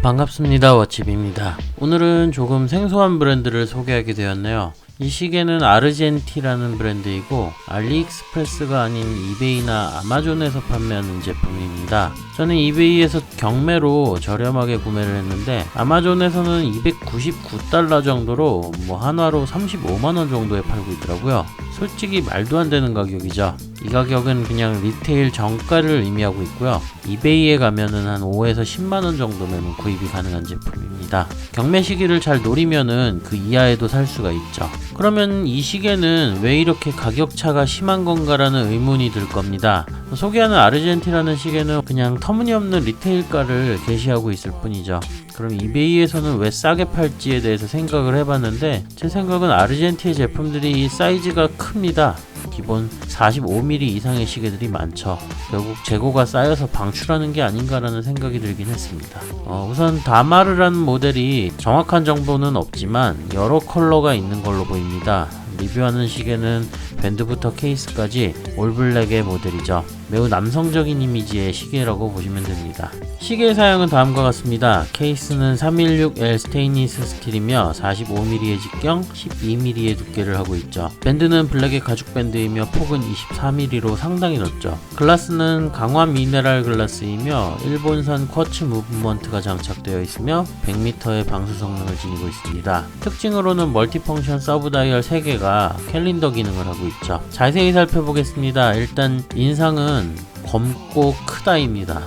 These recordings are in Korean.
반갑습니다. 워칩입니다. 오늘은 조금 생소한 브랜드를 소개하게 되었네요. 이 시계는 아르젠티라는 브랜드이고 알리익스프레스가 아닌 이베이나 아마존에서 판매하는 제품입니다. 저는 이베이에서 경매로 저렴하게 구매를 했는데 아마존에서는 299달러 정도로 한화로 35만원 정도에 팔고 있더라고요. 솔직히 말도 안 되는 가격이죠. 이 가격은 그냥 리테일 정가를 의미하고 있고요. 이베이에 가면은 한 5에서 10만원 정도면 구입이 가능한 제품입니다. 경매 시기를 잘 노리면은 그 이하에도 살 수가 있죠. 그러면 이 시계는 왜 이렇게 가격차가 심한 건가라는 의문이 들 겁니다. 소개하는 아르젠티라는 시계는 그냥 터무니없는 리테일가를 게시하고 있을 뿐이죠. 그럼 이베이에서는 왜 싸게 팔지에 대해서 생각을 해봤는데 제 생각은 아르젠티의 제품들이 사이즈가 큽니다. 기본 45mm 이상의 시계들이 많죠. 결국 재고가 쌓여서 방출하는 게 아닌가라는 생각이 들긴 했습니다. 우선 다마르라는 모델이 정확한 정보는 없지만 여러 컬러가 있는 걸로 보입니다. 리뷰하는 시계는 밴드부터 케이스까지 올블랙의 모델이죠. 매우 남성적인 이미지의 시계라고 보시면 됩니다. 시계의 사양은 다음과 같습니다. 케이스는 316L 스테인리스 스틸이며 45mm의 직경, 12mm의 두께를 하고 있죠. 밴드는 블랙의 가죽 밴드이며 폭은 24mm로 상당히 넓죠. 글라스는 강화 미네랄 글라스이며 일본산 쿼츠 무브먼트가 장착되어 있으며 100m의 방수 성능을 지니고 있습니다. 특징으로는 멀티펑션 서브 다이얼 3개가 캘린더 기능을 하고 있죠. 자세히 살펴보겠습니다. 일단 인상은 검고 크다입니다.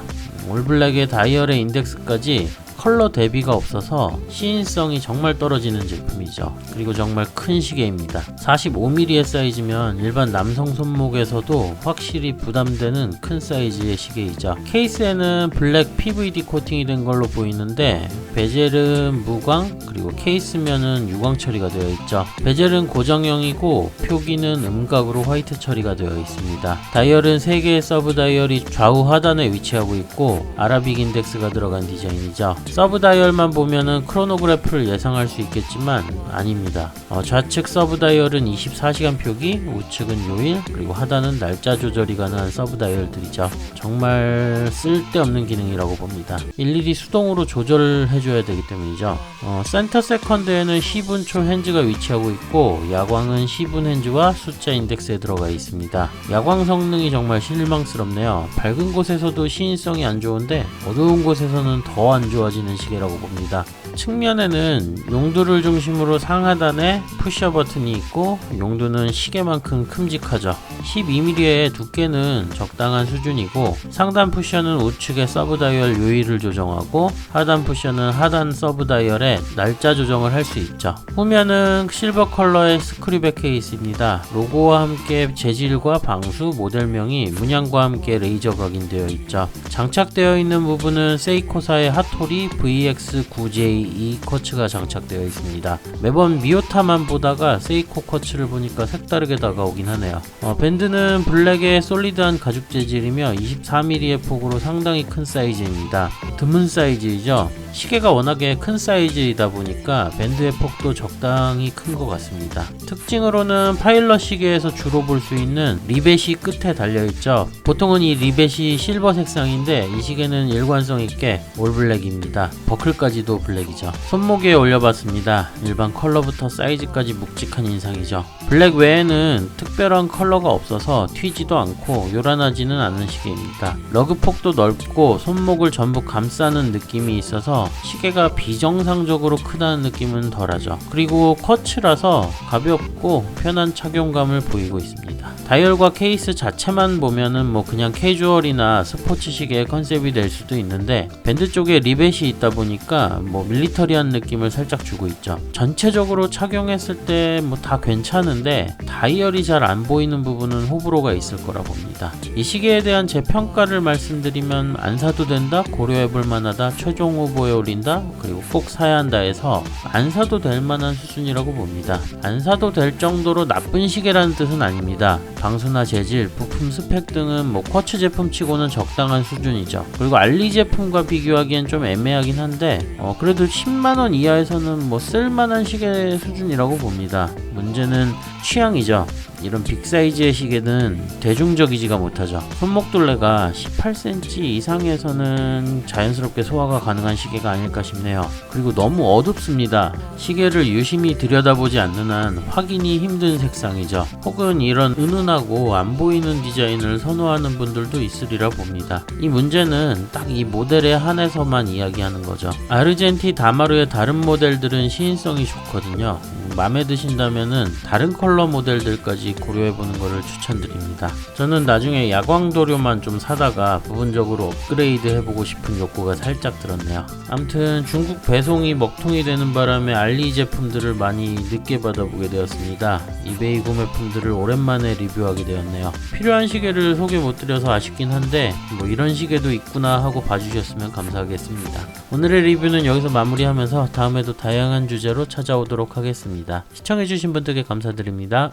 올블랙의 다이얼의 인덱스까지 컬러 대비가 없어서 시인성이 정말 떨어지는 제품이죠. 그리고 정말 큰 시계입니다. 45mm의 사이즈면 일반 남성 손목에서도 확실히 부담되는 큰 사이즈의 시계이죠. 케이스에는 블랙 PVD 코팅이 된 걸로 보이는데 베젤은 무광 그리고 케이스면은 유광 처리가 되어 있죠. 베젤은 고정형이고 표기는 음각으로 화이트 처리가 되어 있습니다. 다이얼은 3개의 서브 다이얼이 좌우 하단에 위치하고 있고 아라빅 인덱스가 들어간 디자인이죠. 서브 다이얼만 보면은 크로노그래프를 예상할 수 있겠지만 아닙니다. 좌측 서브 다이얼은 24시간 표기, 우측은 요일, 그리고 하단은 날짜 조절이 가능한 서브 다이얼들이죠. 정말 쓸데없는 기능이라고 봅니다. 일일이 수동으로 조절을 해줘야 되기 때문이죠. 센터 세컨드에는 시분초 핸즈가 위치하고 있고 야광은 시분 핸즈와 숫자 인덱스에 들어가 있습니다. 야광 성능이 정말 실망스럽네요. 밝은 곳에서도 시인성이 안 좋은데 어두운 곳에서는 더 안 좋아지는 시계라고 봅니다. 측면에는 용두를 중심으로 상하단에 푸셔 버튼이 있고 용두는 시계만큼 큼직하죠. 12mm의 두께는 적당한 수준이고 상단 푸셔는 우측의 서브 다이얼 요일을 조정하고 하단 푸셔는 하단 서브 다이얼에 날짜 조정을 할 수 있죠. 후면은 실버 컬러의 스크류백 케이스입니다. 로고와 함께 재질과 방수, 모델명이 문양과 함께 레이저 각인되어 있죠. 장착되어 있는 부분은 세이코사의 핫토리 VX9J2 쿼츠가 장착되어 있습니다. 매번 미오타만 보다가 세이코 쿼츠를 보니까 색다르게 다가오긴 하네요. 밴드는 블랙의 솔리드한 가죽 재질이며 24mm의 폭으로 상당히 큰 사이즈입니다. 드문 사이즈이죠. 시계가 워낙에 큰 사이즈이다 보니까 밴드의 폭도 적당히 큰 것 같습니다. 특징으로는 파일럿 시계에서 주로 볼 수 있는 리벳이 끝에 달려있죠. 보통은 이 리벳이 실버 색상인데 이 시계는 일관성 있게 올블랙입니다. 버클까지도 블랙이죠. 손목에 올려봤습니다. 일반 컬러부터 사이즈까지 묵직한 인상이죠. 블랙 외에는 특별한 컬러가 없어서 튀지도 않고 요란하지는 않은 시계입니다. 러그 폭도 넓고 손목을 전부 감싸는 느낌이 있어서 시계가 비정상적으로 크다는 느낌은 덜하죠. 그리고 쿼츠라서 가볍고 편한 착용감을 보이고 있습니다. 다이얼과 케이스 자체만 보면은 그냥 캐주얼이나 스포츠 시계의 컨셉이 될 수도 있는데 밴드 쪽에 리벳이 있다 보니까 밀리터리한 느낌을 살짝 주고 있죠. 전체적으로 착용했을 때 다 괜찮은데 다이얼이 잘 안 보이는 부분은 호불호가 있을 거라 봅니다. 이 시계에 대한 제 평가를 말씀드리면 안 사도 된다, 고려해볼 만하다, 최종 후보에 올린다, 그리고 꼭 사야 한다 해서 안 사도 될 만한 수준이라고 봅니다. 안 사도 될 정도로 나쁜 시계라는 뜻은 아닙니다. 방수나 재질, 부품 스펙 등은 쿼츠 제품 치고는 적당한 수준이죠. 그리고 알리 제품과 비교하기엔 좀 애매하긴 한데 그래도 10만원 이하에서는 쓸만한 시계 수준이라고 봅니다. 문제는 취향이죠. 이런 빅사이즈의 시계는 대중적이지가 못하죠. 손목둘레가 18cm 이상에서는 자연스럽게 소화가 가능한 시계가 아닐까 싶네요. 그리고 너무 어둡습니다. 시계를 유심히 들여다보지 않는 한 확인이 힘든 색상이죠. 혹은 이런 은은하고 안 보이는 디자인을 선호하는 분들도 있으리라 봅니다. 이 문제는 딱 이 모델에 한해서만 이야기하는 거죠. 아르젠티 다마루의 다른 모델들은 시인성이 좋거든요. 마음에 드신다면은 다른 컬러 모델들까지 고려해보는 것을 추천드립니다. 저는 나중에 야광도료만 좀 사다가 부분적으로 업그레이드 해보고 싶은 욕구가 살짝 들었네요. 아무튼 중국 배송이 먹통이 되는 바람에 알리 제품들을 많이 늦게 받아보게 되었습니다. 이베이 구매품들을 오랜만에 리뷰하게 되었네요. 필요한 시계를 소개 못드려서 아쉽긴 한데 뭐 이런 시계도 있구나 하고 봐주셨으면 감사하겠습니다. 오늘의 리뷰는 여기서 마무리하면서 다음에도 다양한 주제로 찾아오도록 하겠습니다. 시청해주신 분들께 감사드립니다.